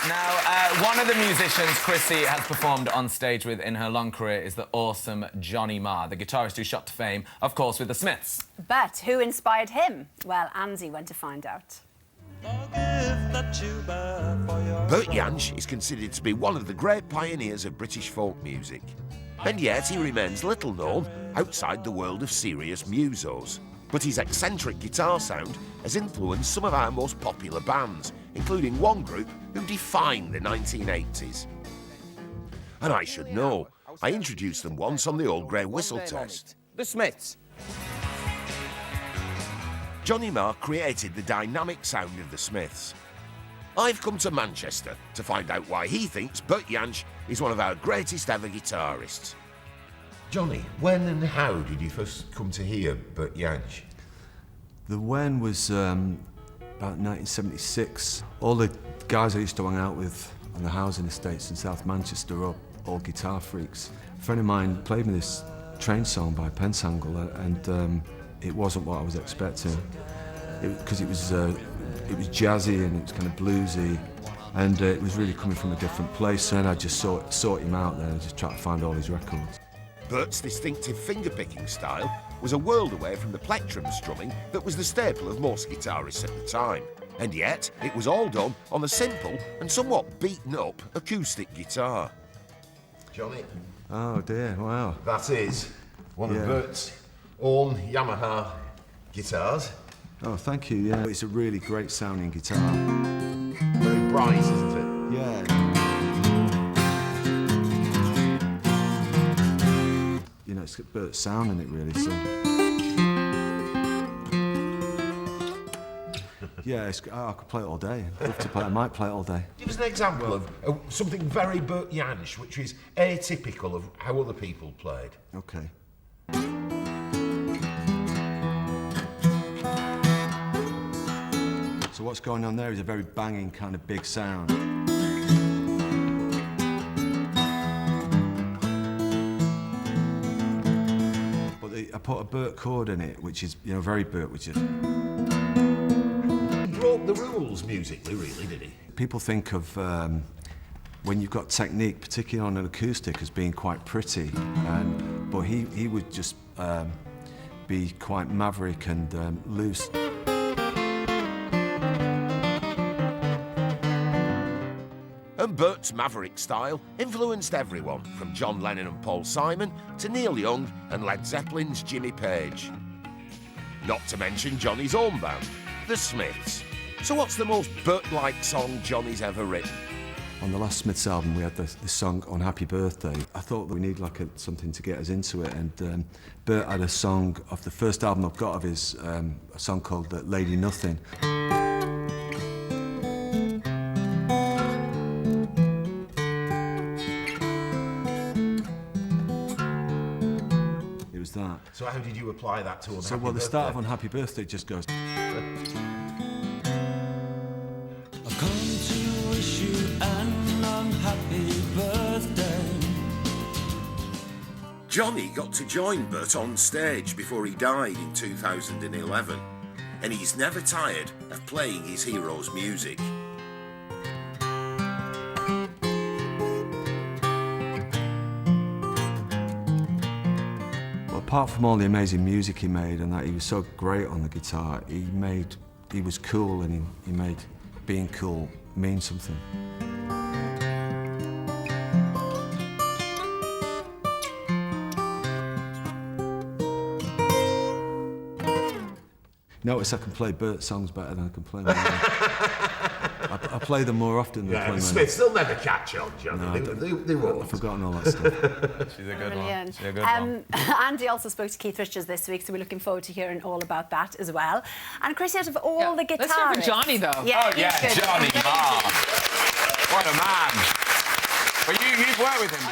Now, one of the musicians Chrissy has performed on stage with in her long career is the awesome Johnny Marr, the guitarist who shot to fame, of course, with the Smiths. But who inspired him? Well, Andy went to find out. Bert Jansch is considered to be one of the great pioneers of British folk music. And yet he remains little known outside the world of serious musos. But his eccentric guitar sound has influenced some of our most popular bands, including one group who defined the 1980s. And I should know, I introduced them once on the old grey whistle test. The Smiths. Johnny Marr created the dynamic sound of the Smiths. I've come to Manchester to find out why he thinks Bert Jansch is one of our greatest ever guitarists. Johnny, when and how did you first come to hear Bert Jansch? The when was about 1976. All the guys I used to hang out with on the housing estates in South Manchester were all guitar freaks. A friend of mine played me this train song by Pentangle, and it wasn't what I was expecting. Because it was jazzy and it was kind of bluesy, and it was really coming from a different place. And I just sought him out there and just tried to find all his records. Bert's distinctive finger-picking style was a world away from the plectrum strumming that was the staple of most guitarists at the time. And yet, it was all done on a simple and somewhat beaten-up acoustic guitar. Johnny. Oh dear, wow. That is one of Bert's own Yamaha guitars. Oh, thank you, yeah. It's a really great sounding guitar. Very bright, isn't it? Yeah. You know, it's got Bert's sound in it, really, so... Yeah, I could play it all day. I'd love to play it. I might play it all day. Give us an example of something very Bert Jansch, which is atypical of how other people played. OK. So what's going on there is a very banging kind of big sound. But I put a Bert chord in it, which is, you know, very Bert, which is... He broke the rules musically, really, did he? People think of when you've got technique, particularly on an acoustic, as being quite pretty, but he would just be quite maverick and loose. And Bert's maverick style influenced everyone, from John Lennon and Paul Simon to Neil Young and Led Zeppelin's Jimmy Page. Not to mention Johnny's own band, the Smiths. So what's the most Bert-like song Johnny's ever written? On the last Smiths album, we had this song on Happy Birthday. I thought that we need something to get us into it, and Bert had a song of the first album I've got of his, a song called Lady Nothing. It was that. So how did you apply that to On Happy Birthday? Well, the start of On Happy Birthday just goes... I've come to wish you an unhappy birthday. Johnny got to join Bert on stage before he died in 2011, and he's never tired of playing his heroes' music. Well, apart from all the amazing music he made and that he was so great on the guitar, he was cool, and he made being cool mean something. Notice I can play Bert songs better than I can play mine. I play them more often than play mine. The Smiths, they'll never catch on, Johnny. No, they won't. I've forgotten all that stuff. She's a good Brilliant. one. She's a good one. Andy also spoke to Keith Richards this week, so we're looking forward to hearing all about that as well. And Chris, out of all the guitarists... Let's hear for Johnny, though. Yeah, Oh, yeah, Johnny Marr. What a man. But you've worked with him before.